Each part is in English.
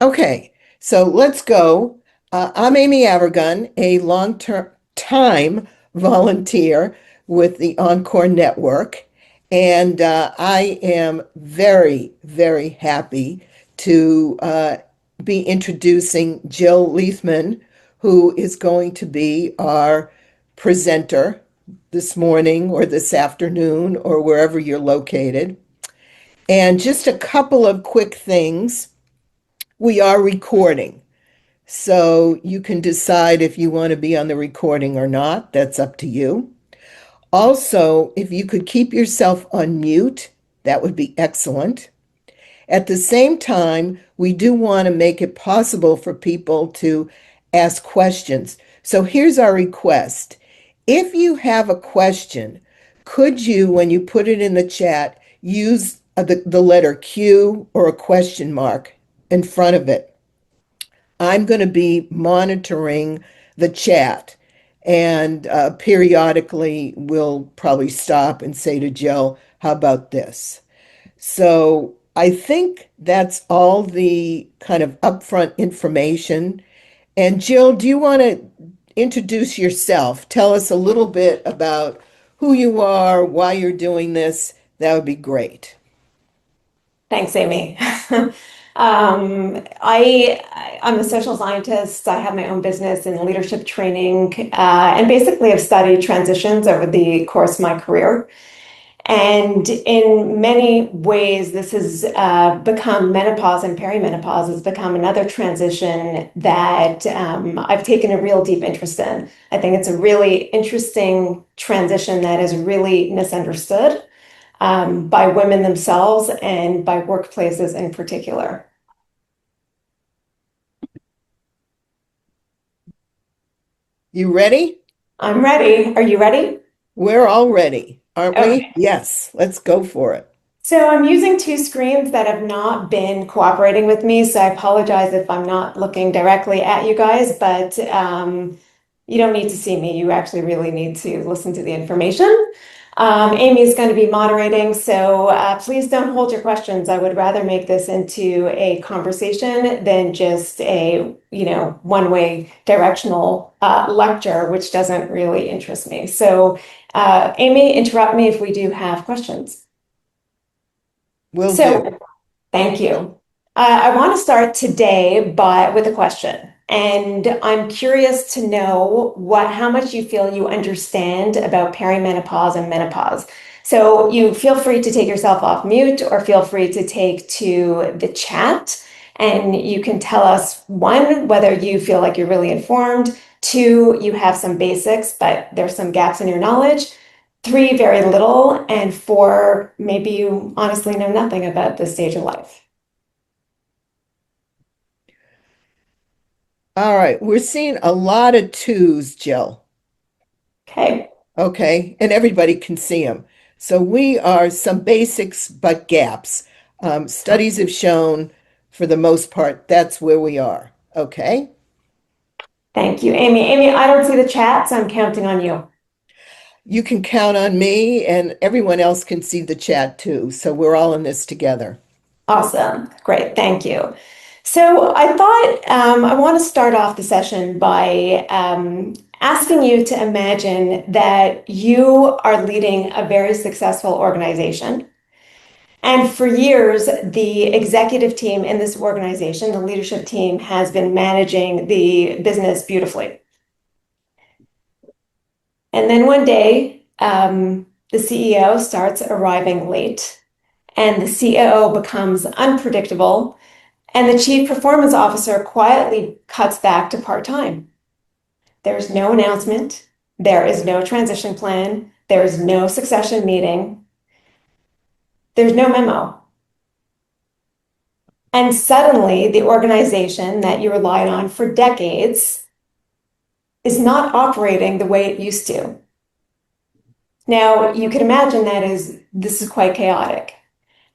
Okay, so let's go. I'm Amy Avergun, a long-term time volunteer with the Encore Network, and I am very, very happy to be introducing Jill Leithman, who is going to be our presenter this morning or this afternoon or wherever you're located. And just a couple of quick things. We are recording, so you can decide if you want to be on the recording or not. That's up to you. Also, if you could keep yourself on mute, that would be excellent. At the same time, we do want to make it possible for people to ask questions. So here's our request. If you have a question, could you, when you put it in the chat, use the letter Q or a question mark in front of it? I'm going to be monitoring the chat, and periodically we'll probably stop and say to Jill, how about this? So I think that's all the kind of upfront information. And Jill, do you want to introduce yourself? Tell us a little bit about who you are, why you're doing this. That would be great. Thanks, Amy. I'm a social scientist. I have my own business in leadership training, and basically have studied transitions over the course of my career. And in many ways, this has become menopause and perimenopause has become another transition that I've taken a real deep interest in. I think it's a really interesting transition that is really misunderstood by women themselves and by workplaces in particular. You ready? I'm ready. Are you ready? We're all ready, aren't we? Okay. Yes, let's go for it. So I'm using two screens that have not been cooperating with me, so I apologize if I'm not looking directly at you guys, but you don't need to see me. You actually really need to listen to the information. Amy is going to be moderating, so please don't hold your questions. I would rather make this into a conversation than just a, one-way directional lecture, which doesn't really interest me. So, Amy, interrupt me if we do have questions. Will do. So, thank you. I want to start today with a question. And I'm curious to know how much you feel you understand about perimenopause and menopause. So you feel free to take yourself off mute or feel free to take to the chat. And you can tell us, one, whether you feel like you're really informed, two, you have some basics, but there's some gaps in your knowledge, three, very little, and four, maybe you honestly know nothing about this stage of life. All right, we're seeing a lot of twos, Jill. Okay. Okay, and everybody can see them. So we are some basics but gaps. Studies have shown, for the most part, that's where we are. Okay, Thank you, Amy. Amy, I don't see the chat, so I'm counting on you. you can count on me, and everyone else can see the chat too. So we're all in this together. Awesome. Great. Thank you. So I thought I want to start off the session by asking you to imagine that you are leading a very successful organization. And for years, the executive team in this organization, the leadership team, has been managing the business beautifully. And then one day, the CEO starts arriving late, and the COO becomes unpredictable, and the chief performance officer quietly cuts back to part-time. There's no announcement, there is no transition plan, there is no succession meeting, there's no memo. And suddenly, the organization that you relied on for decades is not operating the way it used to. Now, you can imagine this is quite chaotic.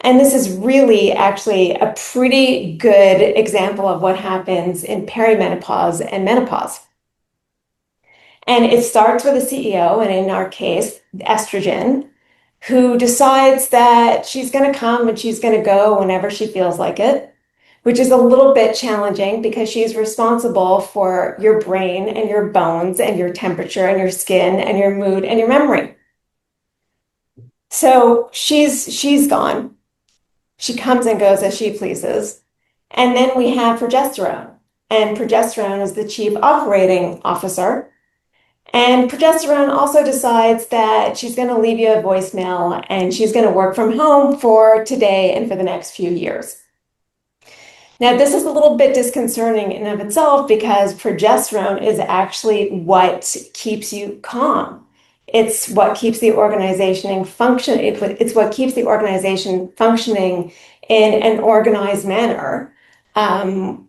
And this is really actually a pretty good example of what happens in perimenopause and menopause. And it starts with a CEO, and in our case, estrogen, who decides that she's going to come and she's going to go whenever she feels like it, which is a little bit challenging because she's responsible for your brain and your bones and your temperature and your skin and your mood and your memory. So she's gone. She comes and goes as she pleases. And then we have progesterone. And progesterone is the chief operating officer. And progesterone also decides that she's going to leave you a voicemail and she's going to work from home for today and for the next few years. Now, this is a little bit disconcerting in and of itself because progesterone is actually what keeps you calm. It's what keeps the organization function. It's what keeps the organization functioning in an organized manner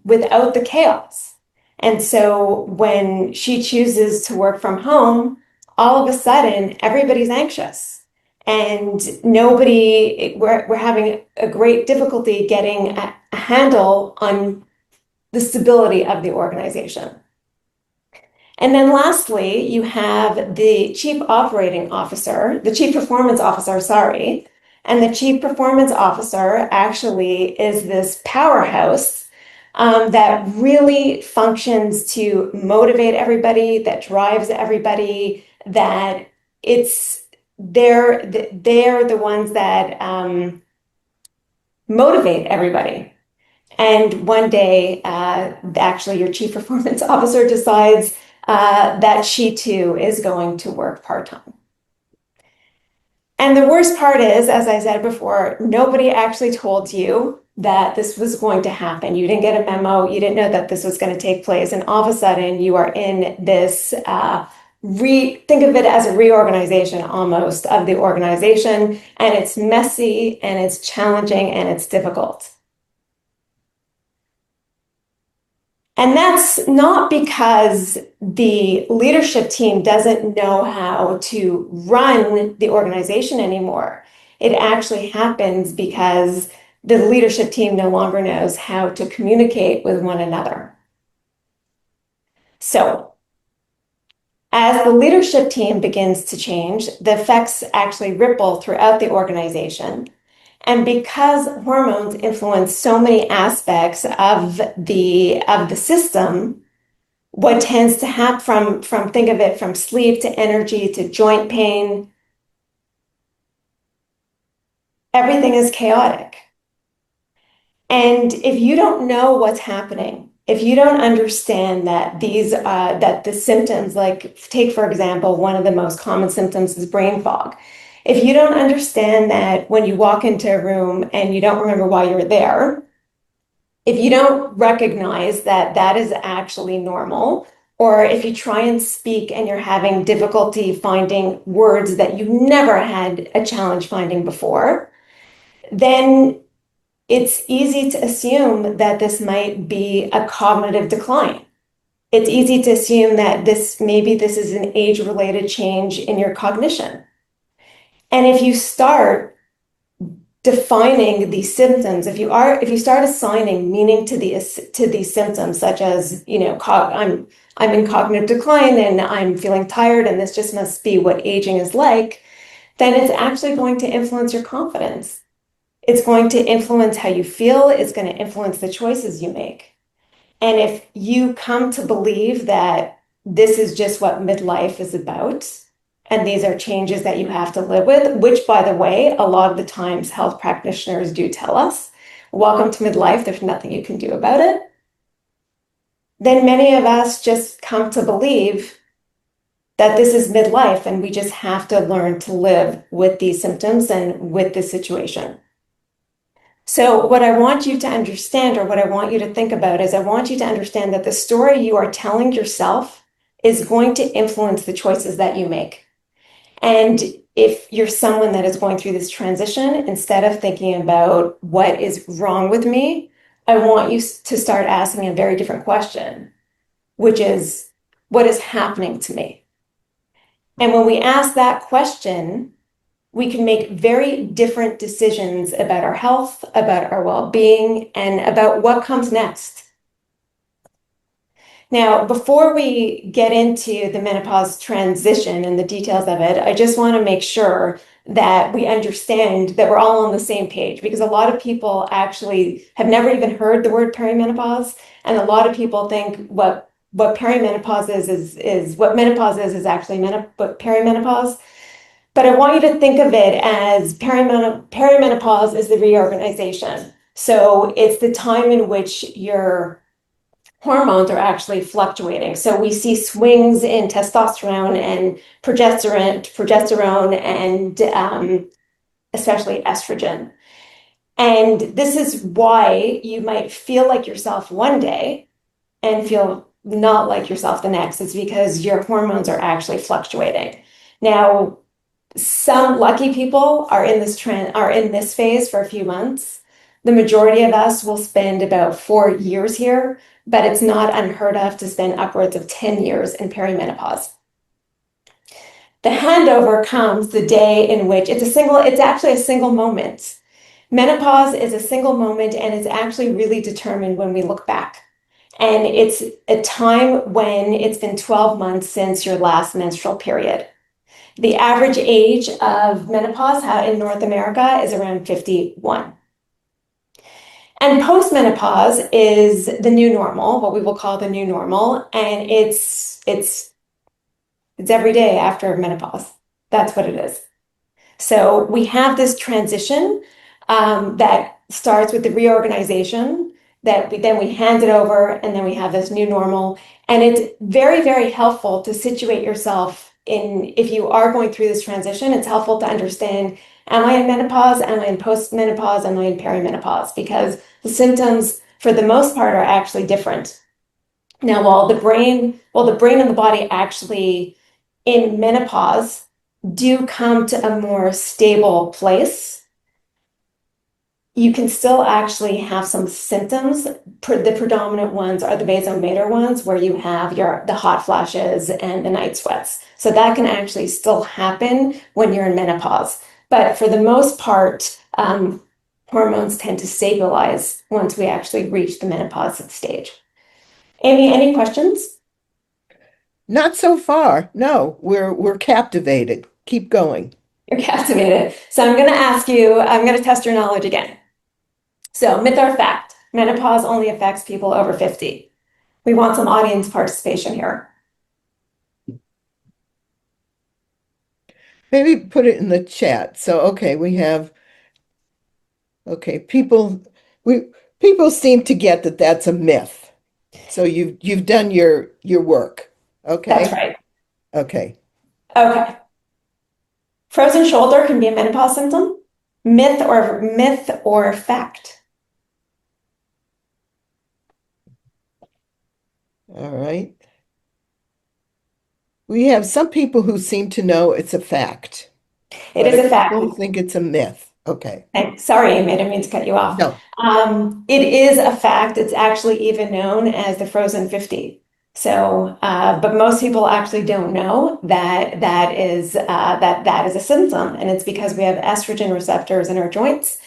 without the chaos. And so when she chooses to work from home, all of a sudden everybody's anxious and we're having a great difficulty getting a handle on the stability of the organization. And then lastly, you have the chief operating officer, the chief performance officer, sorry. And the chief performance officer actually is this powerhouse that really functions to motivate everybody, that drives everybody, that they're the ones that motivate everybody. And one day, actually, your chief performance officer decides that she too is going to work part-time. And the worst part is, as I said before, nobody actually told you that this was going to happen. You didn't get a memo. You didn't know that this was going to take place. And all of a sudden, you are in this think of it as a reorganization almost of the organization. And it's messy and it's challenging and it's difficult. And that's not because the leadership team doesn't know how to run the organization anymore. It actually happens because the leadership team no longer knows how to communicate with one another. So, as the leadership team begins to change, the effects actually ripple throughout the organization. And because hormones influence so many aspects of the system, what tends to happen from think of it from sleep to energy to joint pain, everything is chaotic. And if you don't know what's happening, if you don't understand that that the symptoms, like take for example, one of the most common symptoms is brain fog. If you don't understand that when you walk into a room and you don't remember why you're there, if you don't recognize that that is actually normal, or if you try and speak and you're having difficulty finding words that you never had a challenge finding before, then it's easy to assume that this might be a cognitive decline. It's easy to assume that maybe this is an age-related change in your cognition. And if you start defining these symptoms, if you start assigning meaning to these symptoms, such as, I'm in cognitive decline and I'm feeling tired and this just must be what aging is like, then it's actually going to influence your confidence. It's going to influence how you feel. It's going to influence the choices you make. And if you come to believe that this is just what midlife is about, and these are changes that you have to live with, which, by the way, a lot of the times health practitioners do tell us, welcome to midlife, there's nothing you can do about it, then many of us just come to believe that this is midlife and we just have to learn to live with these symptoms and with this situation. So what I want you to understand, or what I want you to think about, is I want you to understand that the story you are telling yourself is going to influence the choices that you make. And if you're someone that is going through this transition, instead of thinking about what is wrong with me, I want you to start asking a very different question, which is, what is happening to me? And when we ask that question, we can make very different decisions about our health, about our well-being, and about what comes next. Now, before we get into the menopause transition and the details of it, I just want to make sure that we understand that we're all on the same page, because a lot of people actually have never even heard the word perimenopause, and a lot of people think what perimenopause is what menopause is actually perimenopause. But I want you to think of it as perimenopause is the reorganization. So it's the time in which your hormones are actually fluctuating. So we see swings in testosterone and progesterone and especially estrogen. And this is why you might feel like yourself one day and feel not like yourself the next. It's because your hormones are actually fluctuating. Now, some lucky people are in this phase for a few months. The majority of us will spend about 4 years here, but it's not unheard of to spend upwards of 10 years in perimenopause. The handover comes the day in which it's actually a single moment. Menopause is a single moment, and it's actually really determined when we look back. And it's a time when it's been 12 months since your last menstrual period. The average age of menopause in North America is around 51. And postmenopause is the new normal, what we will call the new normal, and it's every day after menopause. That's what it is. So we have this transition that starts with the reorganization, then we hand it over, and then we have this new normal. And it's very, very helpful to situate yourself in, if you are going through this transition, it's helpful to understand, am I in menopause? Am I in postmenopause? Am I in perimenopause? Because the symptoms, for the most part, are actually different. Now, while the brain and the body actually in menopause do come to a more stable place, you can still actually have some symptoms. The predominant ones are the vasomotor ones, where you have the hot flashes and the night sweats. So that can actually still happen when you're in menopause. But for the most part, hormones tend to stabilize once we actually reach the menopause stage. Amy, any questions? Not so far. No, we're captivated. Keep going. You're captivated. So I'm going to test your knowledge again. So, myth or fact, menopause only affects people over 50. We want some audience participation here. Maybe put it in the chat. So, okay, we have, okay, we people seem to get that that's a myth. So you've done your work. That's Okay. right. Okay. Okay. Frozen shoulder can be a menopause symptom. Myth or fact? All right. We have some people who seem to know it's a fact, It but is a a fact. couple think it's a myth. Okay. Sorry, Amy, I didn't mean to cut you off. No. It is a fact. It's actually even known as the frozen 50. So, but most people actually don't know that that is a symptom, and it's because we have estrogen receptors in our joints.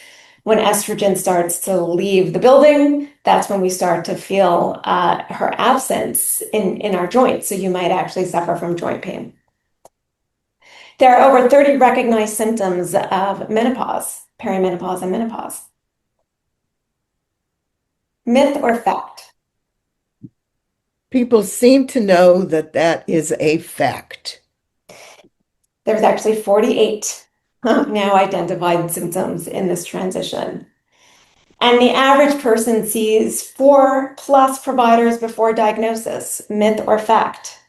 When estrogen starts to leave the building, that's when we start to feel her absence in our joints. So you might actually suffer from joint pain. There are over 30 recognized symptoms of menopause, perimenopause, and menopause. Myth or fact? People seem to know that that is a fact. There's actually 48 now identified symptoms in this transition. And the average person sees 4+ providers before diagnosis. Myth or fact?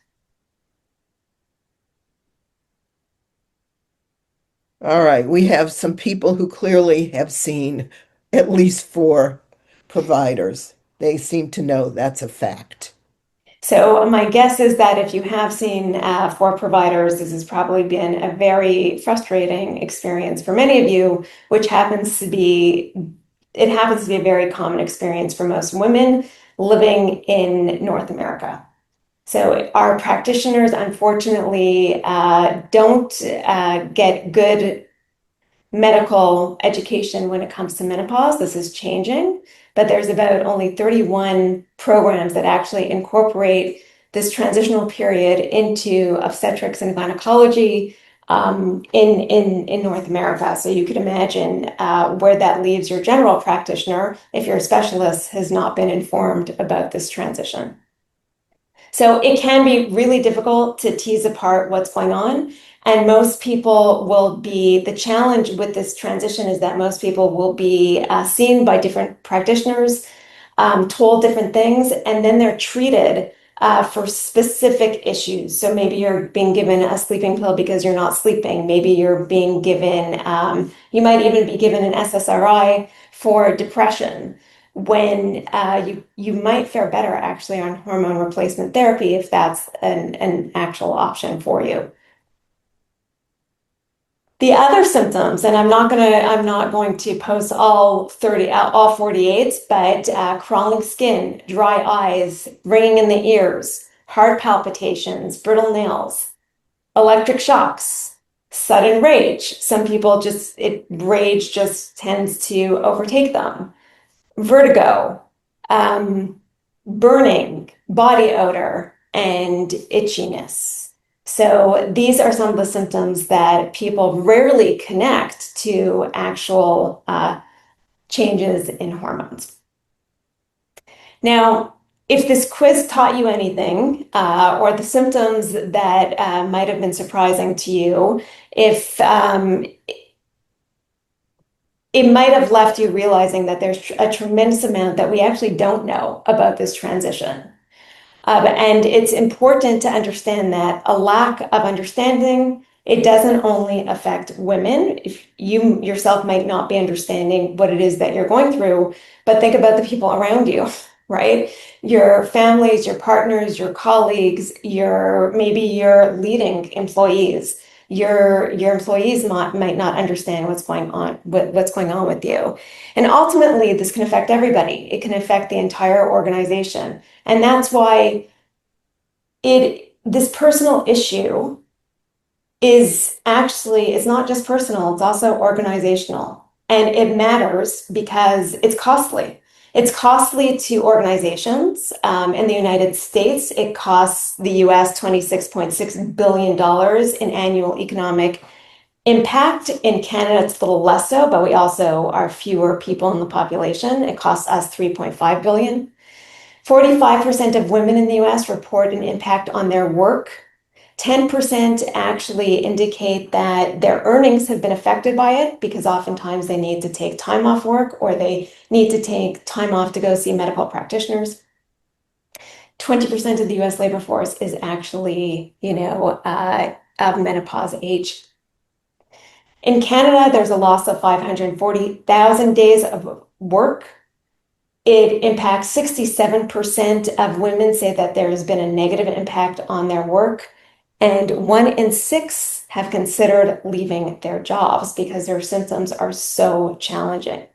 All right. We have some people who clearly have seen at least four providers. They seem to know that's a fact. So my guess is that if you have seen 4 providers, this has probably been a very frustrating experience for many of you, which happens to be a very common experience for most women living in North America. So our practitioners, unfortunately, don't get good medical education when it comes to menopause. This is changing, but there's about only 31 programs that actually incorporate this transitional period into obstetrics and gynecology. in North America. So you could imagine where that leaves your general practitioner if your specialist has not been informed about this transition. So it can be really difficult to tease apart what's going on. And most people will be, the challenge with this transition is that most people will be seen by different practitioners, told different things, and then they're treated for specific issues. So maybe you're being given a sleeping pill because you're not sleeping. Maybe you're being given, you might even be given an SSRI for depression when you might fare better actually on hormone replacement therapy if that's an actual option for you. The other symptoms, and I'm not going to post all 48, but crawling skin, dry eyes, ringing in the ears, heart palpitations, brittle nails, electric shocks, sudden rage. Some people rage just tends to overtake them. Vertigo, burning, body odor, and itchiness. So these are some of the symptoms that people rarely connect to actual changes in hormones. Now, if this quiz taught you anything, or the symptoms that might have been surprising to you, if it might have left you realizing that there's a tremendous amount that we actually don't know about this transition. And it's important to understand that a lack of understanding, it doesn't only affect women. If you yourself might not be understanding what it is that you're going through, but think about the people around you, right? Your families, your partners, your colleagues, maybe your leading employees. Your employees might not understand what's going on, what's going on with you. And ultimately, this can affect everybody. It can affect the entire organization. And that's why this personal issue it's not just personal, it's also organizational. And it matters because it's costly. It's costly to organizations. In the United States, it costs the US $26.6 billion in annual economic impact. In Canada, it's a little less so, but we also are fewer people in the population. It costs us 3.5 billion. 45% of women in the US report an impact on their work. 10% actually indicate that their earnings have been affected by it because oftentimes they need to take time off work or they need to take time off to go see medical practitioners. 20% of the US labor force is actually, of menopause age. In Canada, there's a loss of 540,000 days of work. It impacts 67% of women say that there has been a negative impact on their work, and 1 in 6 have considered leaving their jobs because their symptoms are so challenging.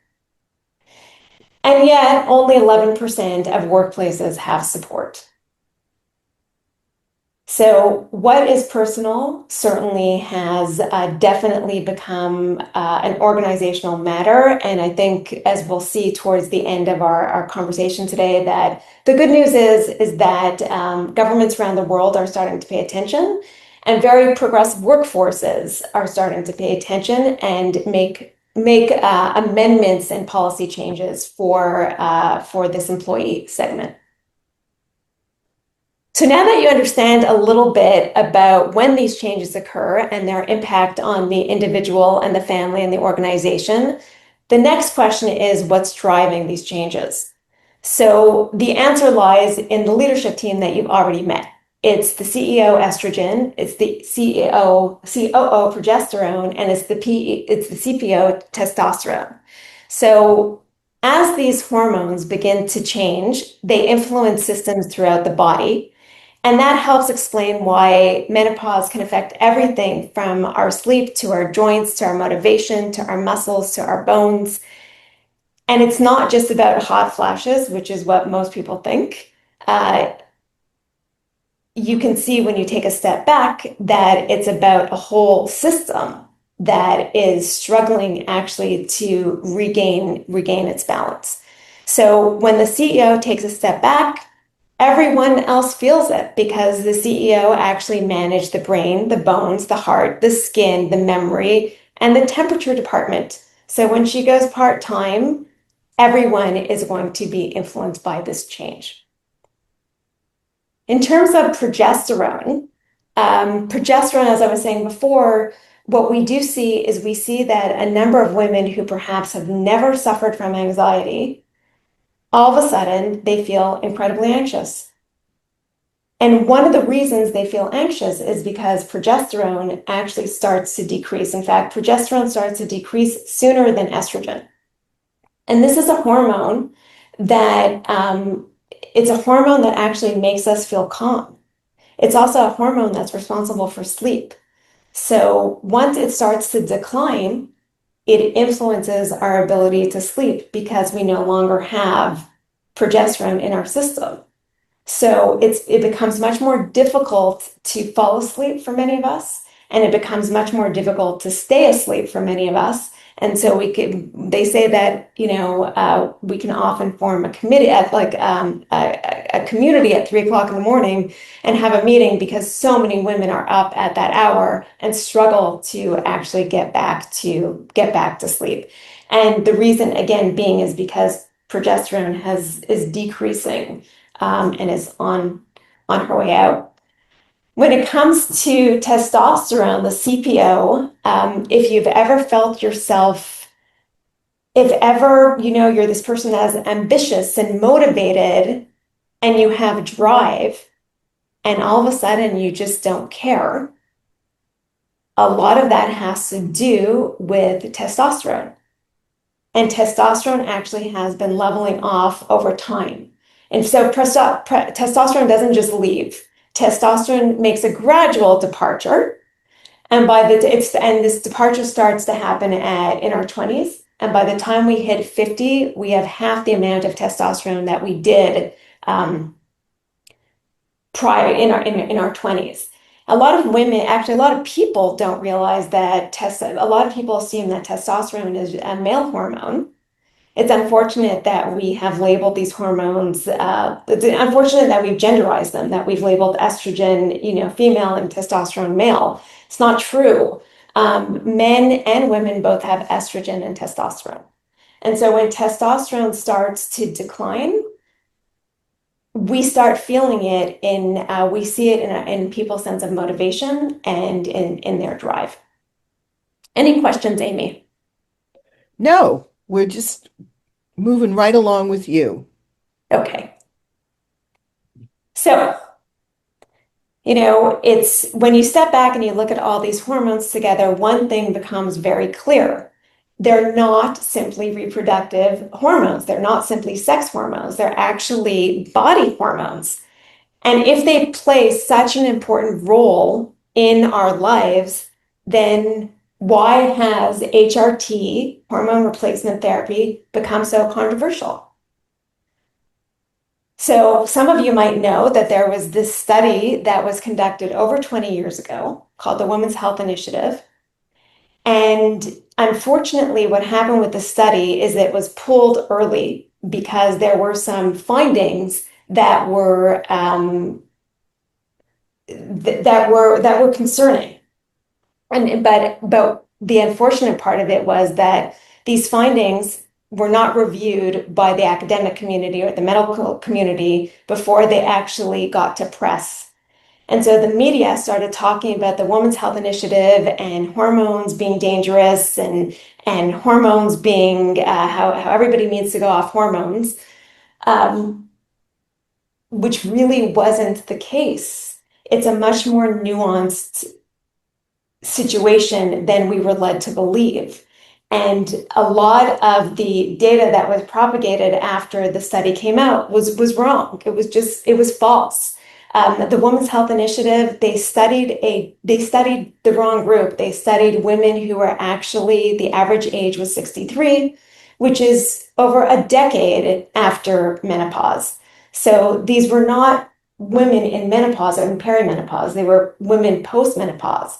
And yet, only 11% of workplaces have support. So what is personal certainly has definitely become an organizational matter. And I think, as we'll see towards the end of our conversation today, that the good news is that governments around the world are starting to pay attention, and very progressive workforces are starting to pay attention and make amendments and policy changes for this employee segment. So now that you understand a little bit about when these changes occur and their impact on the individual and the family and the organization, the next question is what's driving these changes? So the answer lies in the leadership team that you've already met. It's the CEO estrogen, it's the COO progesterone, and it's the CPO testosterone. So as these hormones begin to change, they influence systems throughout the body. And that helps explain why menopause can affect everything from our sleep to our joints, to our motivation, to our muscles, to our bones. And it's not just about hot flashes, which is what most people think. You can see when you take a step back that it's about a whole system that is struggling actually to regain its balance. So when the CEO takes a step back, Everyone else feels it because the CEO actually managed the brain, the bones, the heart, the skin, the memory, and the temperature department. So when she goes part-time, everyone is going to be influenced by this change. In terms of progesterone, as I was saying before, what we do see is we see that a number of women who perhaps have never suffered from anxiety, all of a sudden they feel incredibly anxious. And one of the reasons they feel anxious is because progesterone actually starts to decrease. In fact, progesterone starts to decrease sooner than estrogen. And this is a hormone that it's a hormone that actually makes us feel calm. It's also a hormone that's responsible for sleep. So once it starts to decline, it influences our ability to sleep because we no longer have progesterone in our system. So it becomes much more difficult to fall asleep for many of us, and it becomes much more difficult to stay asleep for many of us. And so they say that, we can often form a committee at a community at 3 o'clock in the morning and have a meeting because so many women are up at that hour and struggle to actually get back to sleep. And the reason again being is because progesterone is decreasing and is on her way out. When it comes to testosterone, the CPO, if you've ever felt yourself, if ever you're this person that's ambitious and motivated, and you have drive, and all of a sudden you just don't care, a lot of that has to do with testosterone. And testosterone actually has been leveling off over time. And so testosterone doesn't just leave. Testosterone makes a gradual departure, and this departure starts to happen in our 20s. And by the time we hit 50, we have half the amount of testosterone that we did prior in our 20s. A lot of women, actually, a lot of people don't realize that a lot of people assume that testosterone is a male hormone. It's unfortunate that we have labeled these hormones, it's unfortunate that we've genderized them, that we've labeled estrogen, female, and testosterone male. It's not true. Men and women both have estrogen and testosterone. And so when testosterone starts to decline, we start feeling it we see it in people's sense of motivation and in their drive. Any questions, Amy? No, we're just moving right along with you. Okay. So, it's when you step back and you look at all these hormones together, one thing becomes very clear. They're not simply reproductive hormones. They're not simply sex hormones. They're actually body hormones. And if they play such an important role in our lives, then why has HRT, hormone replacement therapy, become so controversial? So some of you might know that there was this study that was conducted over 20 years ago called the Women's Health Initiative. And unfortunately, what happened with the study is it was pulled early because there were some findings that were that were concerning. But the unfortunate part of it was that these findings were not reviewed by the academic community or the medical community before they actually got to press. And so the media started talking about the Women's Health Initiative and hormones being dangerous and hormones being how everybody needs to go off hormones, which really wasn't the case. It's a much more nuanced situation than we were led to believe. And a lot of the data that was propagated after the study came out was wrong. It was false. The Women's Health Initiative, they studied the wrong group. They studied women who were actually, the average age was 63, which is over a decade after menopause. So these were not women in menopause or in perimenopause. They were women post-menopause.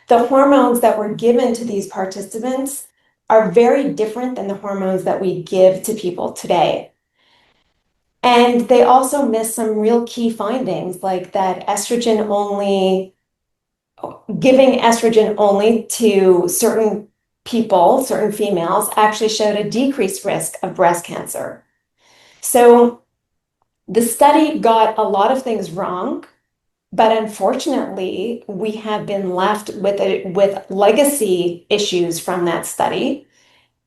The hormones that were given to these participants are very different than the hormones that we give to people today. And they also missed some real key findings, like that giving estrogen only to certain people, certain females, actually showed a decreased risk of breast cancer. So the study got a lot of things wrong, but unfortunately, we have been left with legacy issues from that study.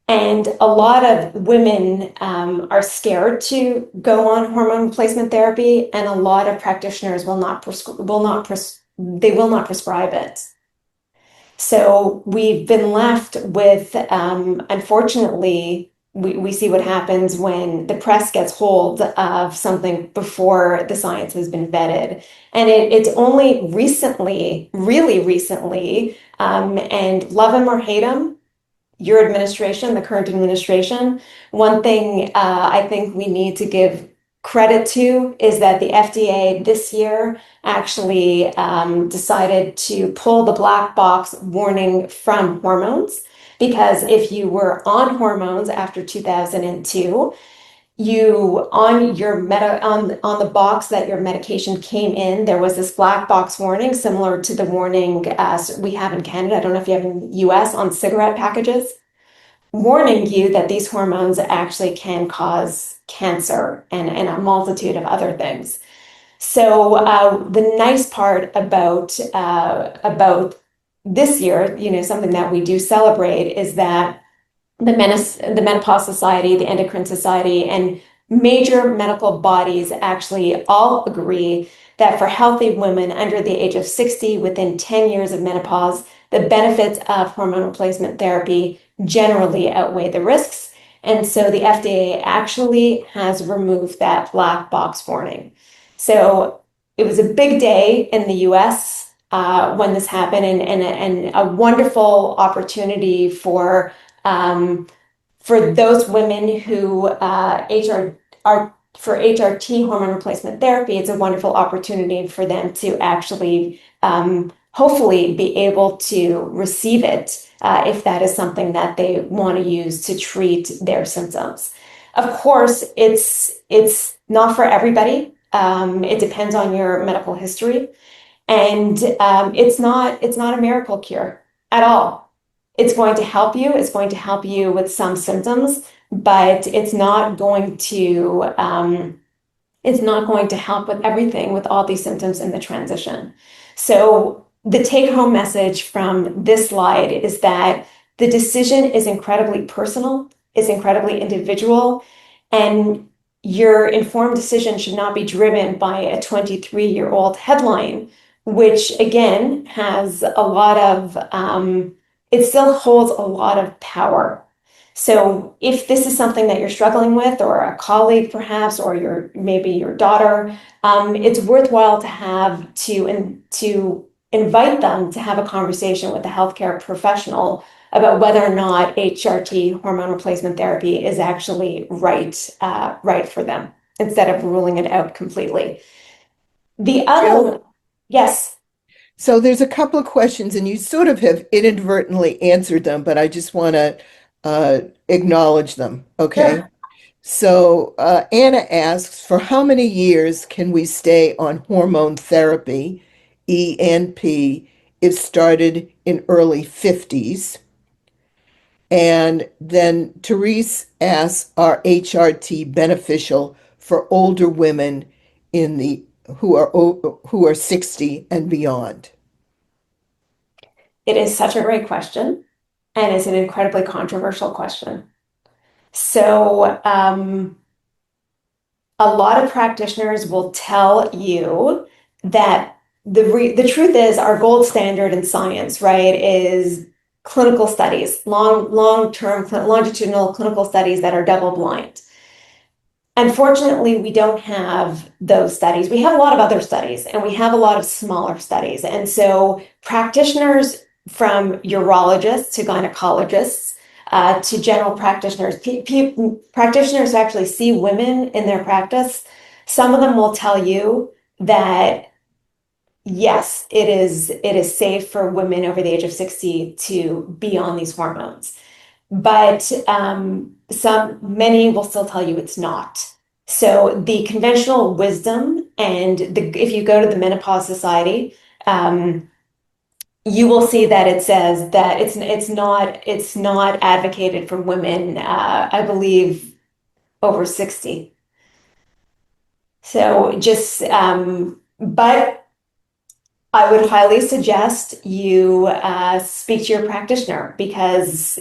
And a lot of women are scared to go on hormone replacement therapy, and a lot of practitioners will not prescribe it. So we've been left with, unfortunately, we see what happens when the press gets hold of something before the science has been vetted. And it's only recently, really recently, and love him or hate him, your administration, the current administration, one thing I think we need to give credit to is that the FDA this year actually decided to pull the black box warning from hormones. Because if you were on hormones after 2002, you on the box that your medication came in, there was this black box warning similar to the warning we have in Canada. I don't know if you have in the US on cigarette packages, warning you that these hormones actually can cause cancer and a multitude of other things. So the nice part about this year, something that we do celebrate is that the Menopause Society, the Endocrine Society, and major medical bodies actually all agree that for healthy women under the age of 60 within 10 years of menopause, the benefits of hormone replacement therapy generally outweigh the risks. And so the FDA actually has removed that black box warning. So it was a big day in the US when this happened, and a wonderful opportunity um, for those women who are for HRT, hormone replacement therapy. It's a wonderful opportunity for them to actually hopefully be able to receive it if that is something that they want to use to treat their symptoms. Of course, it's not for everybody. It depends on your medical history. And it's not a miracle cure at all. It's going to help you. It's going to help you with some symptoms, but it's not going to help with everything, with all these symptoms in the transition. So the take-home message from this slide is that the decision is incredibly personal, is incredibly individual, and your informed decision should not be driven by a 23-year-old headline, which again has a lot of, it still holds a lot of power. So if this is something that you're struggling with, or a colleague perhaps, or maybe your daughter, it's worthwhile to invite them to have a conversation with a healthcare professional about whether or not HRT, hormone replacement therapy, is actually right for them, instead of ruling it out completely. The other, Jill, yes, so there's a couple of questions, and you sort of have inadvertently answered them, but I just want to acknowledge them. Okay. sure. So Anna asks, for how many years can we stay on hormone therapy, ENP, if started in early 50s? And then Therese asks, are HRT beneficial for older women in the who are 60 and beyond? It is such a great question, and it's an incredibly controversial question. So, a lot of practitioners will tell you that the truth is our gold standard in science, right, is clinical studies, long-term longitudinal clinical studies that are double blind. Unfortunately, we don't have those studies. We have a lot of other studies, and we have a lot of smaller studies. And so practitioners, from urologists to gynecologists to general practitioners, practitioners who actually see women in their practice, some of them will tell you that yes, it is safe for women over the age of 60 to be on these hormones. But many will still tell you it's not. So the conventional wisdom if you go to the Menopause Society, um, you will see that it says that it's not advocated for women, I believe, over 60. So but I would highly suggest you speak to your practitioner because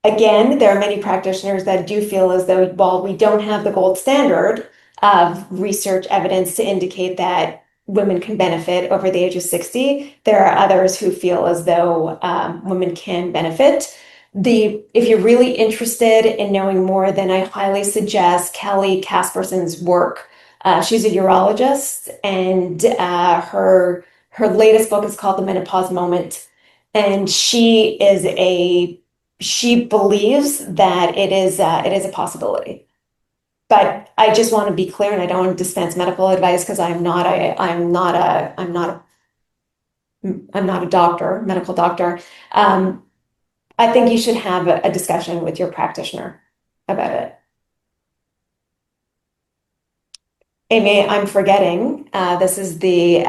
again, there are many practitioners that do feel as though while we don't have the gold standard of research evidence to indicate that women can benefit over the age of 60, there are others who feel as though women can benefit. If you're really interested in knowing more, then I highly suggest Kelly Casperson's work. She's a urologist, and her latest book is called The Menopause Moment. And she believes that it is a possibility. But I just want to be clear, and I don't want to dispense medical advice because I'm not a doctor, medical doctor. Um, I think you should have a discussion with your practitioner about it. Amy, I'm forgetting. This is the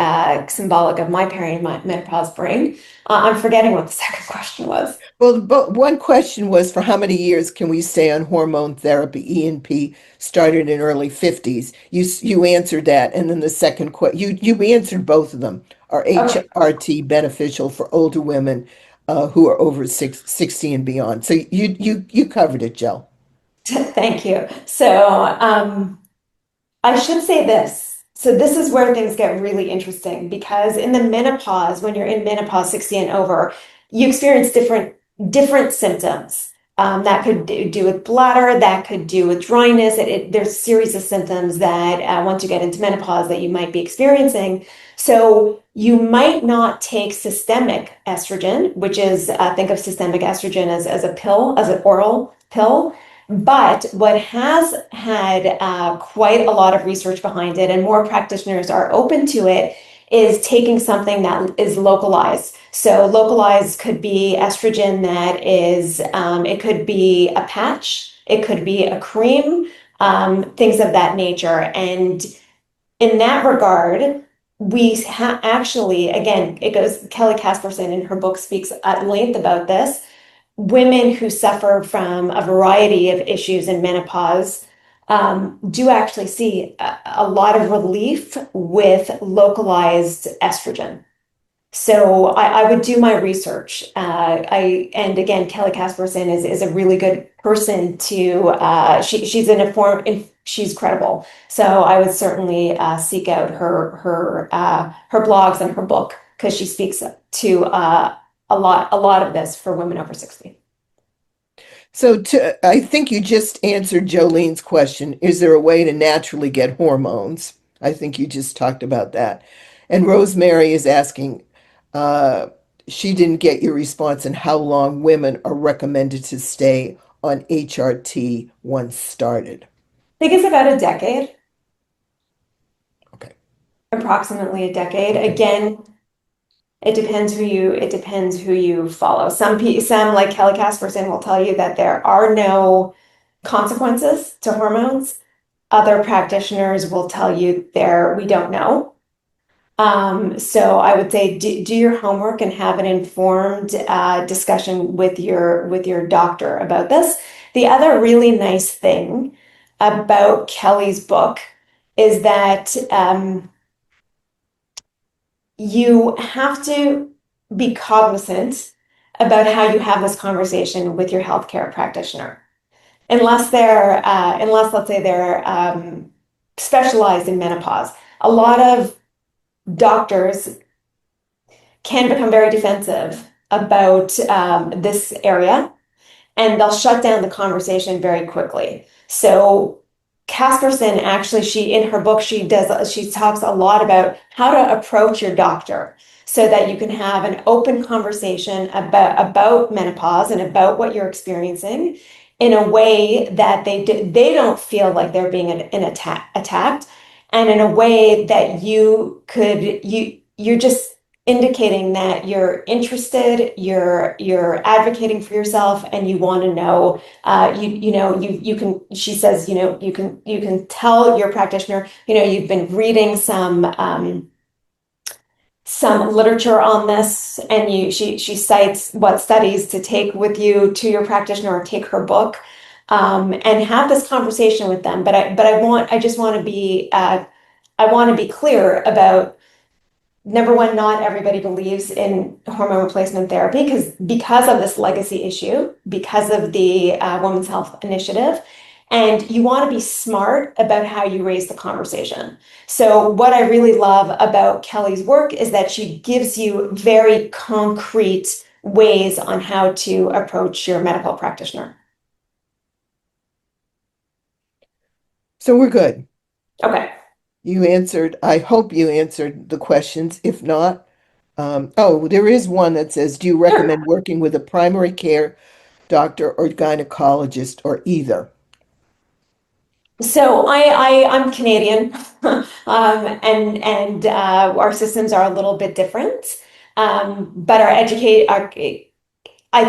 symbolic of my perimenopause brain. I'm forgetting what the second question was. Well, but one question was for how many years can we stay on hormone therapy? E&P started in early 50s. You answered that, and then the second question you answered both of them. Are Okay. HRT beneficial for older women who are over 60 and beyond? So you covered it, Jill. Thank you. I should say this. So this is where things get really interesting because in the menopause, when you're in menopause 60 and over, you experience different symptoms. That could do with bladder, that could do with dryness. There's a series of symptoms that once you get into menopause that you might be experiencing. So you might not take systemic estrogen, which is think of systemic estrogen as a pill, as an oral pill. But what has had quite a lot of research behind it, and more practitioners are open to it, is taking something that is localized. So localized could be estrogen it could be a patch, it could be a cream, things of that nature. And in that regard, actually, again, it goes, Kelly Casperson in her book speaks at length about this. Women who suffer from a variety of issues in menopause do actually see a lot of relief with localized estrogen. So I would do my research. And again, Kelly Casperson is a really good person to. She's credible. So I would certainly seek out her blogs and her book because she speaks to a lot of this for women over 60. I think you just answered Jolene's question. Is there a way to naturally get hormones? I think you just talked about that. And Rosemary is asking, uh, she didn't get your response and how long women are recommended to stay on HRT once started. I think it's about a decade, Okay. approximately a decade. Okay. Again, it depends who you follow. Some like Kelly Casperson will tell you that there are no consequences to hormones. Other practitioners will tell you we don't know. So I would say do your homework and have an informed discussion with your doctor about this. The other really nice thing about Kelly's book is that you have to be cognizant about how you have this conversation with your healthcare practitioner. Unless let's say they're specialized in menopause. A lot of doctors can become very defensive about this area and they'll shut down the conversation very quickly. So Casperson actually, she in her book, she talks a lot about how to approach your doctor so that you can have an open conversation about menopause and about what you're experiencing in a way that they don't feel like they're being attacked, and in a way that you're just indicating that you're interested, you're advocating for yourself, and you want to know. You can. She says, you can tell your practitioner, you've been reading some literature on this, and she cites what studies to take with you to your practitioner or take her book, and have this conversation with them. I just want to be I want to be clear about, number one, not everybody believes in hormone replacement therapy because of this legacy issue, because of the Women's Health Initiative. And you want to be smart about how you raise the conversation. So, what I really love about Kelly's work is that she gives you very concrete ways on how to approach your medical practitioner. So we're good. Okay. You answered, I hope you answered the questions. If not, there is one that says, do you Sure. recommend working with a primary care doctor or gynecologist or either? So I'm Canadian, and our systems are a little bit different. But I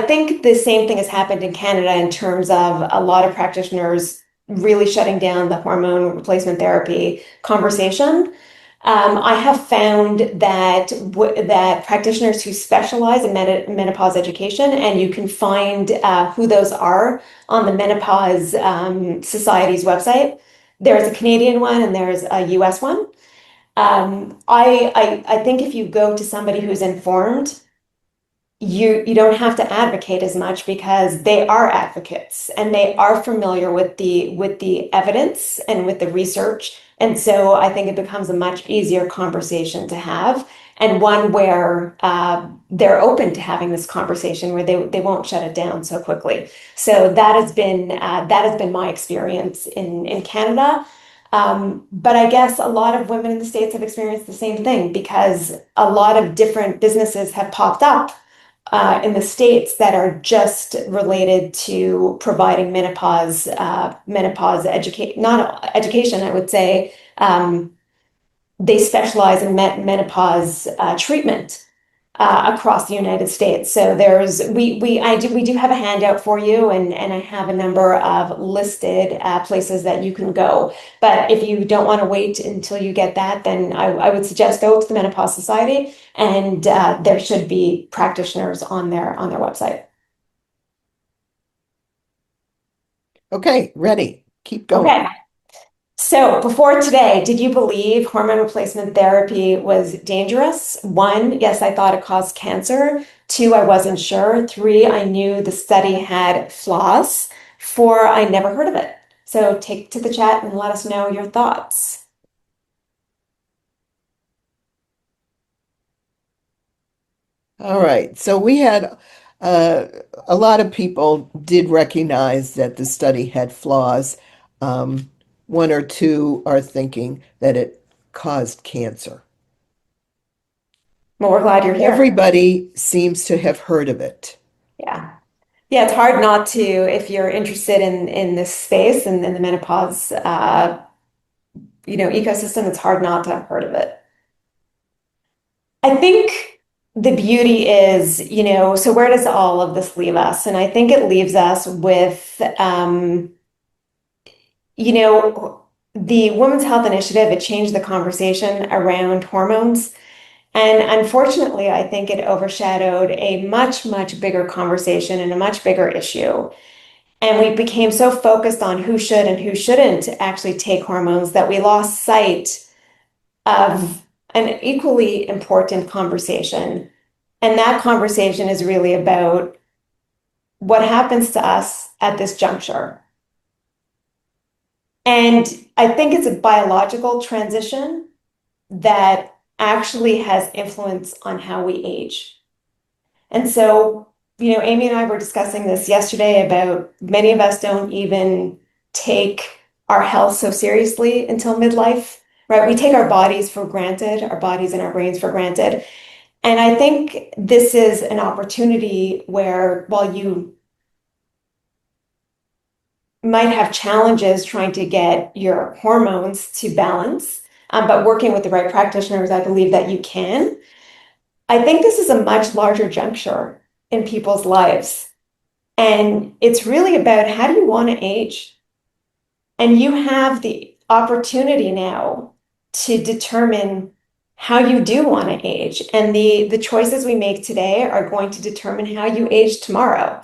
think the same thing has happened in Canada in terms of a lot of practitioners really shutting down the hormone replacement therapy conversation. I have found that practitioners who specialize in menopause education, and you can find who those are on the Menopause Society's website. There's a Canadian one and there's a US one. I think if you go to somebody who's informed, you don't have to advocate as much because they are advocates and they are familiar with the evidence and with the research. And so I think it becomes a much easier conversation to have, and one where they're open to having this conversation where they won't shut it down so quickly. So that has been my experience in Canada. But I guess a lot of women in the States have experienced the same thing because a lot of different businesses have popped up in the States that are just related to providing menopause educate, not education, I would say. They specialize in menopause treatment across the United States. So we do have a handout for you, and I have a number of listed places that you can go. But if you don't want to wait until you get that, then I would suggest go to the Menopause Society, and there should be practitioners on their website. Okay, ready. Keep going. Okay. So before today, did you believe hormone replacement therapy was dangerous? One, yes, I thought it caused cancer. Two, I wasn't sure. Three, I knew the study had flaws. Four, I never heard of it. So take to the chat and let us know your thoughts. All right. So we had uh, a lot of people did recognize that the study had flaws. Um, One or two are thinking that it caused cancer. Well, we're glad you're here. Everybody seems to have heard of it. Yeah. Yeah, it's hard not to if you're interested in this space and in the menopause ecosystem, it's hard not to have heard of it. I think the beauty is, so where does all of this leave us? And I think it leaves us with, you know, the Women's Health Initiative. It changed the conversation around hormones. And unfortunately, I think it overshadowed a much, much bigger conversation and a much bigger issue. And we became so focused on who should and who shouldn't actually take hormones that we lost sight of an equally important conversation. And that conversation is really about what happens to us at this juncture. And I think it's a biological transition that actually has influence on how we age. And so, Amy and I were discussing this yesterday about many of us don't even take our health so seriously until midlife, right? We take our bodies for granted, our bodies and our brains for granted. And I think this is an opportunity where, while you might have challenges trying to get your hormones to balance, but working with the right practitioners, I believe that you can. I think this is a much larger juncture in people's lives. And it's really about how do you want to age? And you have the opportunity now to determine how you do want to age. And the choices we make today are going to determine how you age tomorrow.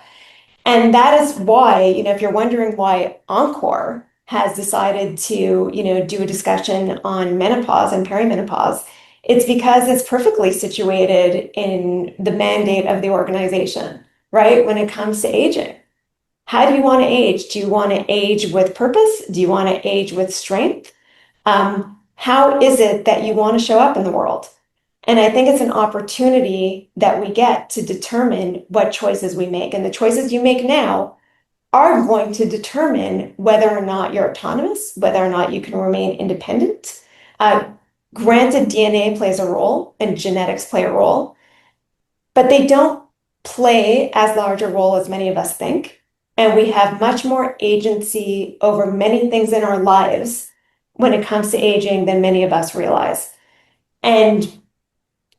And that is why, if you're wondering why Encore has decided to, do a discussion on menopause and perimenopause, it's because it's perfectly situated in the mandate of the organization, right? When it comes to aging. How do you want to age? Do you want to age with purpose? Do you want to age with strength? How is it that you want to show up in the world? And I think it's an opportunity that we get to determine what choices we make. And the choices you make now are going to determine whether or not you're autonomous, whether or not you can remain independent. Granted, DNA plays a role and genetics play a role, but they don't play as large a role as many of us think. And we have much more agency over many things in our lives when it comes to aging than many of us realize. And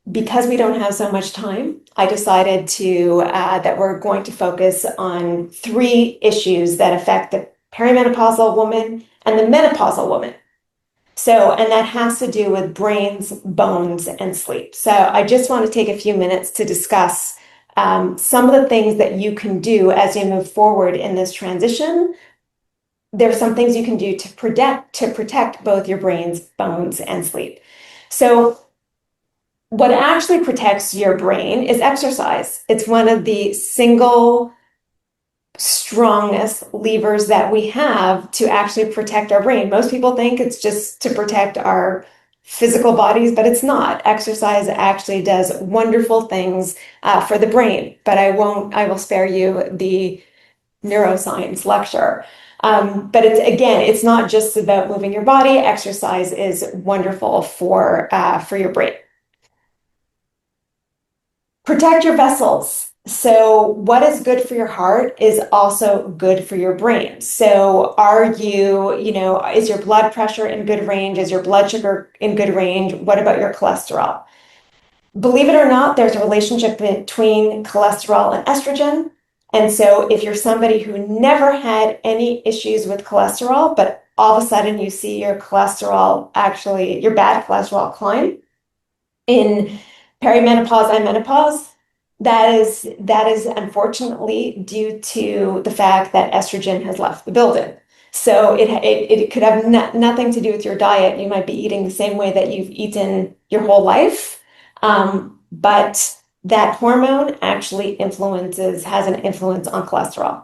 because we don't have so much time, I decided that we're going to focus on three issues that affect the perimenopausal woman and the menopausal woman. And that has to do with brains, bones, and sleep. So I just want to take a few minutes to discuss some of the things that you can do as you move forward in this transition. There's some things you can do to protect both your brains, bones, and sleep. So what actually protects your brain is exercise. It's one of the single strongest levers that we have to actually protect our brain. Most people think it's just to protect our physical bodies, but it's not. Exercise actually does wonderful things for the brain, but I will spare you the neuroscience lecture. But it's not just about moving your body. Exercise is wonderful for your brain. Protect your vessels. So what is good for your heart is also good for your brain. So is your blood pressure in good range? Is your blood sugar in good range? What about your cholesterol? Believe it or not, there's a relationship between cholesterol and estrogen. And so if you're somebody who never had any issues with cholesterol, but all of a sudden you see your bad cholesterol climb in perimenopause and menopause, that is unfortunately due to the fact that estrogen has left the building. So it could have nothing to do with your diet. You might be eating the same way that you've eaten your whole life, but that hormone actually has an influence on cholesterol.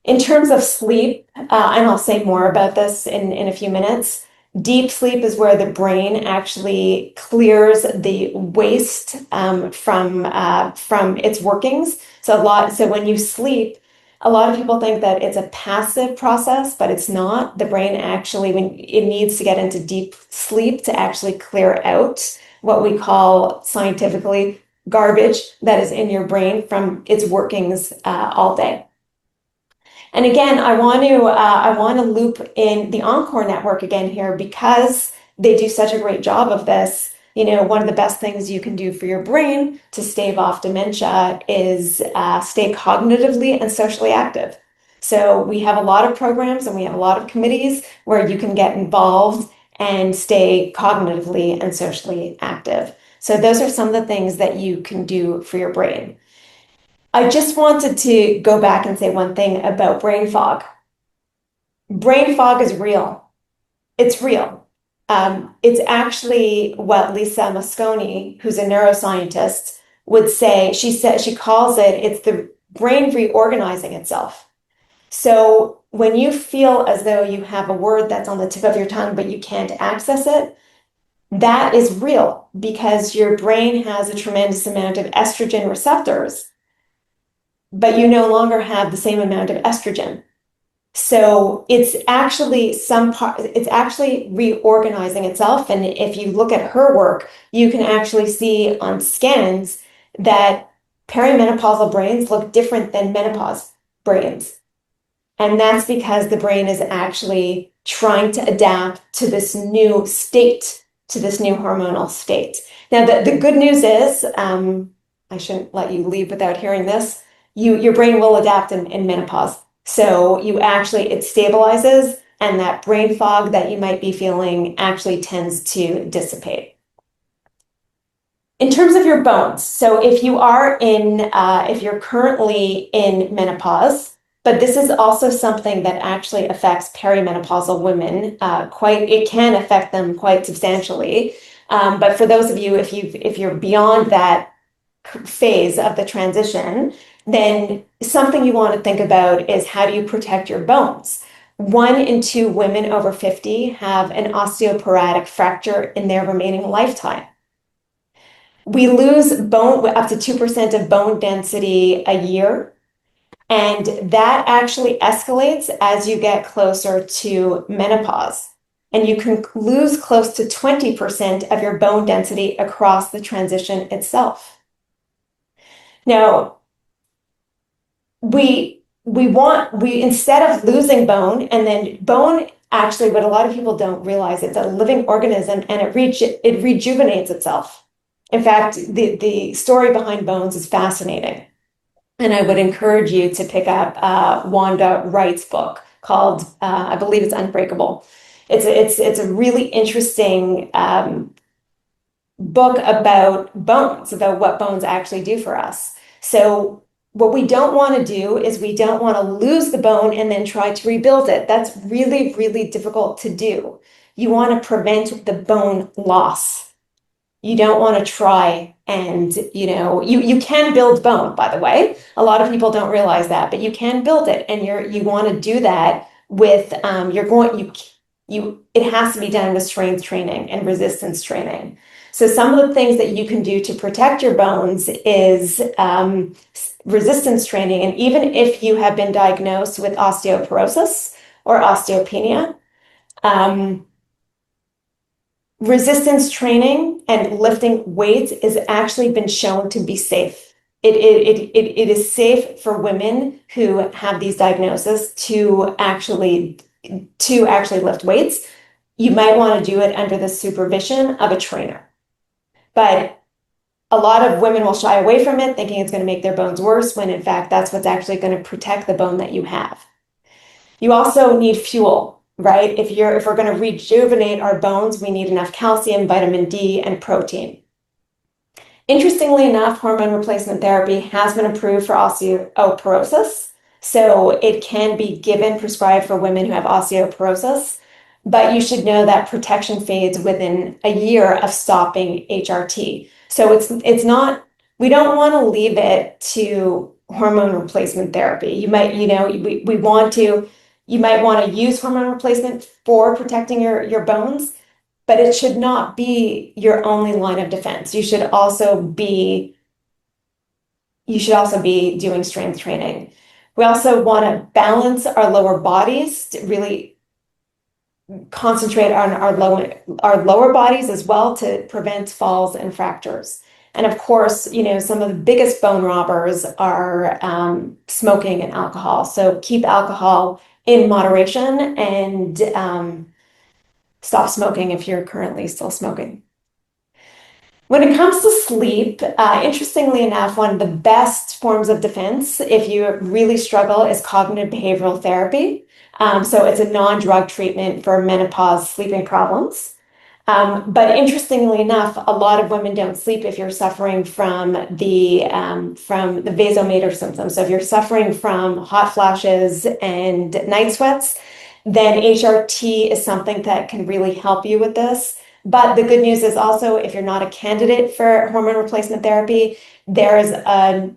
In terms of sleep, and I'll say more about this in a few minutes, deep sleep is where the brain actually clears the waste from its workings. So when you sleep, a lot of people think that it's a passive process, but it's not. The brain actually, when it needs to get into deep sleep to actually clear out what we call scientifically garbage that is in your brain from its workings all day. And again, I want to loop in the Encore network again here because they do such a great job of this. One of the best things you can do for your brain to stave off dementia is stay cognitively and socially active. So we have a lot of programs and we have a lot of committees where you can get involved and stay cognitively and socially active. So those are some of the things that you can do for your brain. I just wanted to go back and say one thing about brain fog. Brain fog is real. It's real. It's actually what Lisa Mosconi, who's a neuroscientist, would say. She calls it's the brain reorganizing itself. So when you feel as though you have a word that's on the tip of your tongue, but you can't access it, that is real because your brain has a tremendous amount of estrogen receptors, but you no longer have the same amount of estrogen. So it's actually reorganizing itself. And if you look at her work, you can actually see on scans that perimenopausal brains look different than menopause brains. And that's because the brain is actually trying to adapt to this new state to this new hormonal state. Now, the good news is, I shouldn't let you leave without hearing this. Your brain will adapt in menopause. So it stabilizes, and that brain fog that you might be feeling actually tends to dissipate. In terms of your bones, so if you're currently in menopause, but this is also something that actually affects perimenopausal women, it can affect them quite substantially. But for those of you, if you're beyond that phase of the transition, then something you want to think about is, how do you protect your bones? 1 in 2 women over 50 have an osteoporotic fracture in their remaining lifetime. We lose bone up to 2% of bone density a year, and that actually escalates as you get closer to menopause. And you can lose close to 20% of your bone density across the transition itself. Now, we instead of losing bone, and then bone, actually, what a lot of people don't realize, it's a living organism, and it rejuvenates itself. In fact, the story behind bones is fascinating. And I would encourage you to pick up Wanda Wright's book called, I believe it's Unbreakable. It's a really interesting book about bones, about what bones actually do for us. So what we don't want to do is, we don't want to lose the bone and then try to rebuild it. That's really, really difficult to do. You want to prevent the bone loss. You don't want to try and, you can build bone, by the way. A lot of people don't realize that, but you can build it, and you want to do that with, it has to be done with strength training and resistance training. So some of the things that you can do to protect your bones is resistance training. And even if you have been diagnosed with osteoporosis or osteopenia, resistance training and lifting weights has actually been shown to be safe. It is safe for women who have these diagnoses to actually lift weights. You might want to do it under the supervision of a trainer. But a lot of women will shy away from it, thinking it's going to make their bones worse, when in fact that's what's actually going to protect the bone that you have. You also need fuel, right? If we're going to rejuvenate our bones, we need enough calcium, vitamin D, and protein. Interestingly enough, hormone replacement therapy has been approved for osteoporosis. So it can be prescribed for women who have osteoporosis, but you should know that protection fades within a year of stopping HRT. So we don't want to leave it to hormone replacement therapy. You might want to use hormone replacement for protecting your bones, but it should not be your only line of defense. You should also be doing strength training. We also want to balance our lower bodies, to really concentrate on our lower bodies as well, to prevent falls and fractures. And of course, some of the biggest bone robbers are smoking and alcohol. So keep alcohol in moderation, and stop smoking if you're currently still smoking. When it comes to sleep, interestingly enough, one of the best forms of defense, if you really struggle, is cognitive behavioral therapy. So it's a non-drug treatment for menopause sleeping problems. But interestingly enough, a lot of women don't sleep if you're suffering from the vasomotor symptoms. So if you're suffering from hot flashes and night sweats, then HRT is something that can really help you with this. But the good news is also, if you're not a candidate for hormone replacement therapy, there is a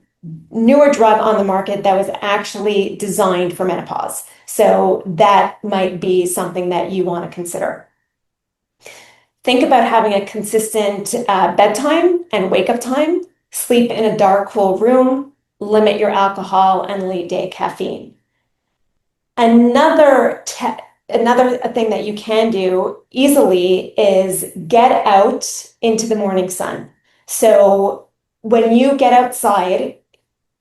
newer drug on the market that was actually designed for menopause. So that might be something that you want to consider. Think about having a consistent bedtime and wake-up time. Sleep in a dark, cool room. Limit your alcohol and late-day caffeine. Another thing that you can do easily is get out into the morning sun. So when you get outside,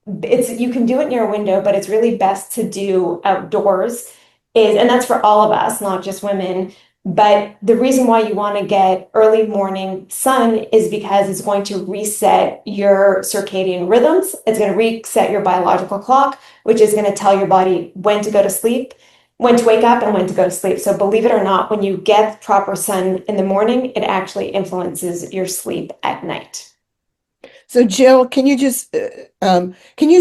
you can do it near a window, but it's really best to do outdoors. And that's for all of us, not just women. But the reason why you want to get early morning sun is because it's going to reset your circadian rhythms. It's going to reset your biological clock, which is going to tell your body when to go to sleep, when to wake up, and when to go to sleep. So believe it or not, when you get proper sun in the morning, it actually influences your sleep at night. So, Jill, can you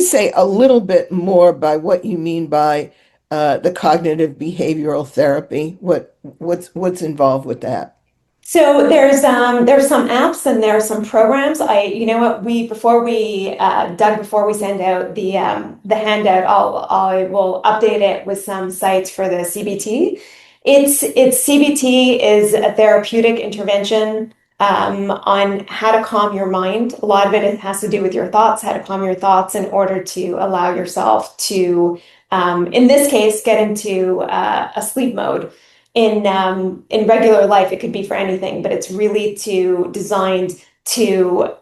say a little bit more by what you mean by the cognitive behavioral therapy? What's involved with that? So there's some apps and there's some programs. You know what, we before we Doug, before we send out the handout, I will update it with some sites for the CBT. It's CBT is a therapeutic intervention on how to calm your mind. A lot of it has to do with your thoughts, how to calm your thoughts in order to allow yourself to, in this case, get into a sleep mode. In regular life, it could be for anything, but it's really designed to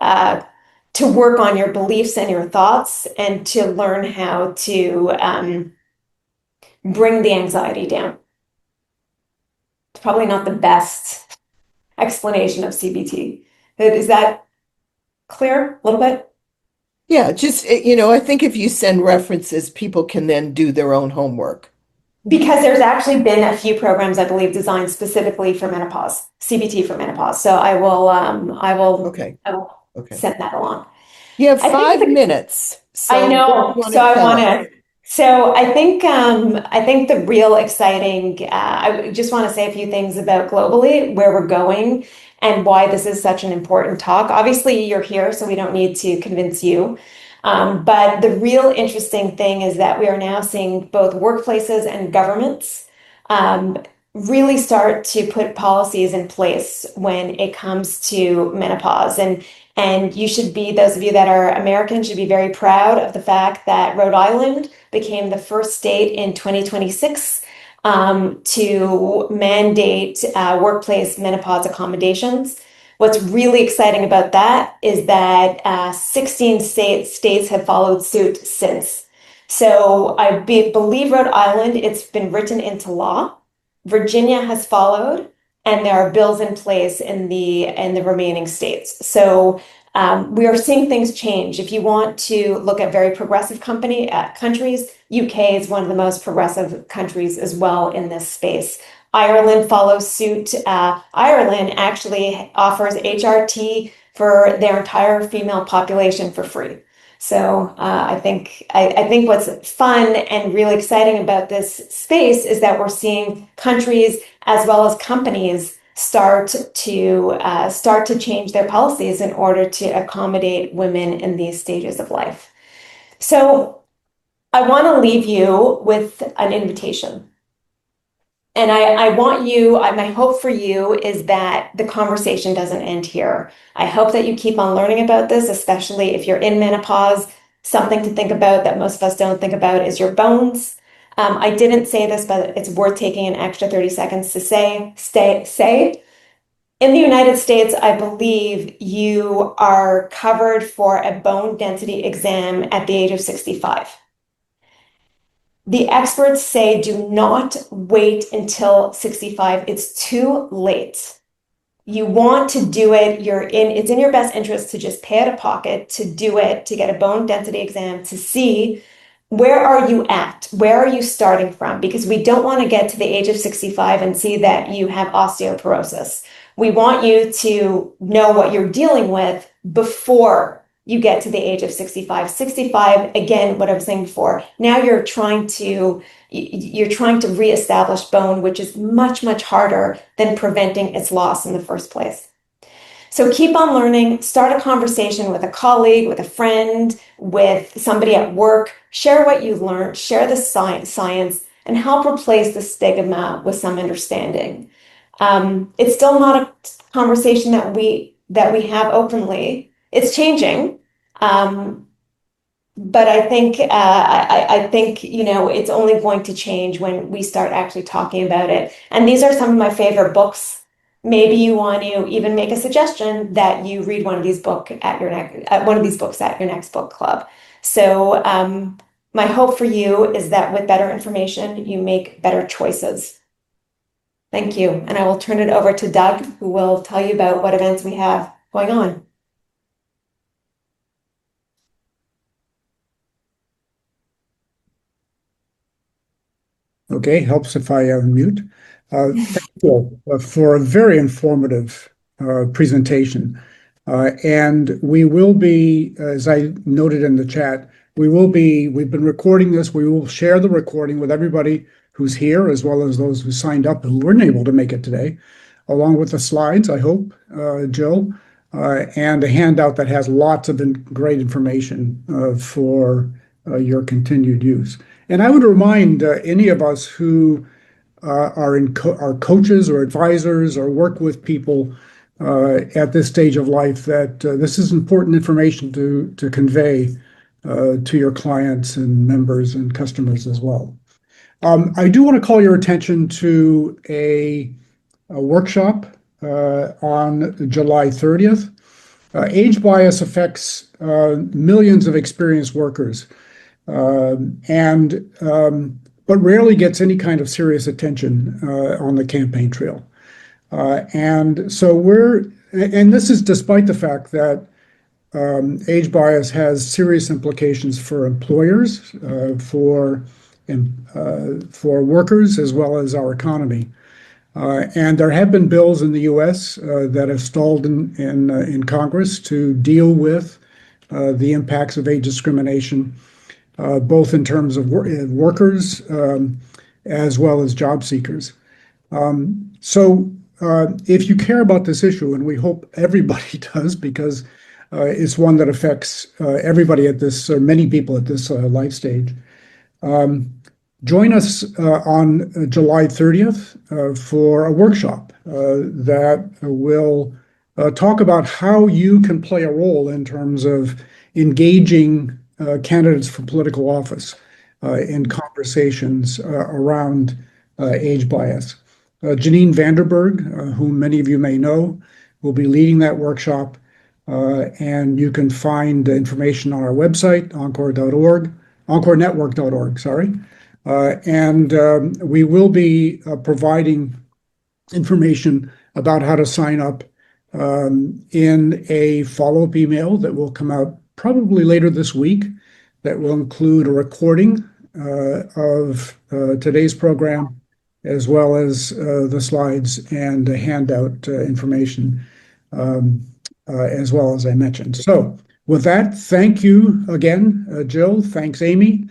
work on your beliefs and your thoughts and to learn how to bring the anxiety down. It's probably not the best explanation of CBT. Is that clear a little bit? Yeah, I think if you send references, people can then do their own homework. Because there's actually been a few programs, I believe, designed specifically for menopause, CBT for menopause. So Okay, I will okay. send that along. You have I think 5 minutes. I So, what do you know. want So to I tell want us? to. I think the real exciting. I just want to say a few things about globally where we're going and why this is such an important talk. Obviously, you're here, so we don't need to convince you. But the real interesting thing is that we are now seeing both workplaces and governments um, really start to put policies in place when it comes to menopause. And you should be, those of you that are American, should be very proud of the fact that Rhode Island became the first state in 2026 to mandate workplace menopause accommodations. What's really exciting about that is that 16 states have followed suit since. So believe Rhode Island, it's been written into law. Virginia has followed, and there are bills in place in the remaining states. So we are seeing things change. If you want to look at very progressive countries, UK is one of the most progressive countries as well in this space. Ireland follows suit. Ireland actually offers HRT for their entire female population for free. So I think what's fun and really exciting about this space is that we're seeing countries as well as companies start to change their policies in order to accommodate women in these stages of life. So I want to leave you with an invitation. And I want you, my hope for you is that the conversation doesn't end here. I hope that you keep on learning about this, especially if you're in menopause. Something to think about that most of us don't think about is your bones. I didn't say this, but it's worth taking an extra 30 seconds to say. In the United States, I believe you are covered for a bone density exam at the age of 65. The experts say do not wait until 65. It's too late. You want to do it, it's in your best interest to just pay out of pocket to do it, to get a bone density exam, to see where are you at? Where are you starting from? Because we don't want to get to the age of 65 and see that you have osteoporosis. We want you to know what you're dealing with before you get to the age of 65. 65, again, what I was saying before, now you're trying to reestablish bone, which is much, much harder than preventing its loss in the first place. So keep on learning, start a conversation with a colleague, with a friend, with somebody at work, share what you learned, share the science, and help replace the stigma with some understanding. It's still not a conversation that we have openly. It's changing. Um, but I think it's only going to change when we start actually talking about it. And these are some of my favorite books. Maybe you want to even make a suggestion that you read one of these one of these books at your next book club. So my hope for you is that with better information, you make better choices. Thank you. And I will turn it over to Doug, who will tell you about what events we have going on. Okay, helps if I unmute. Thank you for a very informative presentation. And we will be, as I noted in the chat, we've been recording this. We will share the recording with everybody who's here, as well as those who signed up who weren't able to make it today, along with the slides, I hope, Jill, and a handout that has lots of great information for your continued use. And I would remind any of us who are coaches or advisors or work with people at this stage of life that this is important information to convey to your clients and members and customers as well. I do want to call your attention to a workshop on July 30th. Age bias affects millions of experienced workers, and but rarely gets any kind of serious attention on the campaign trail. And this is despite the fact that age bias has serious implications for employers, for workers, as well as our economy. And there have been bills in the U.S. That have stalled in Congress to deal with the impacts of age discrimination, both in terms of workers as well as job seekers. So if you care about this issue, and we hope everybody does, because it's one that affects everybody at this, or many people at this life stage, join us on July 30th for a workshop that will talk about how you can play a role in terms of engaging candidates for political office in conversations around age bias. Janine Vanderberg, whom many of you may know, will be leading that workshop, and you can find information on our website, encore.org, encorenetwork.org, sorry. And we will be providing information about how to sign up in a follow-up email that will come out probably later this week, that will include a recording of today's program, as well as the slides and handout information, as well as I mentioned. So with that, thank you again, Jill. Thanks, Amy.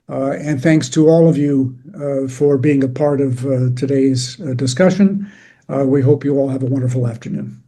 And thanks to all of you for being a part of today's discussion. We hope you all have a wonderful afternoon.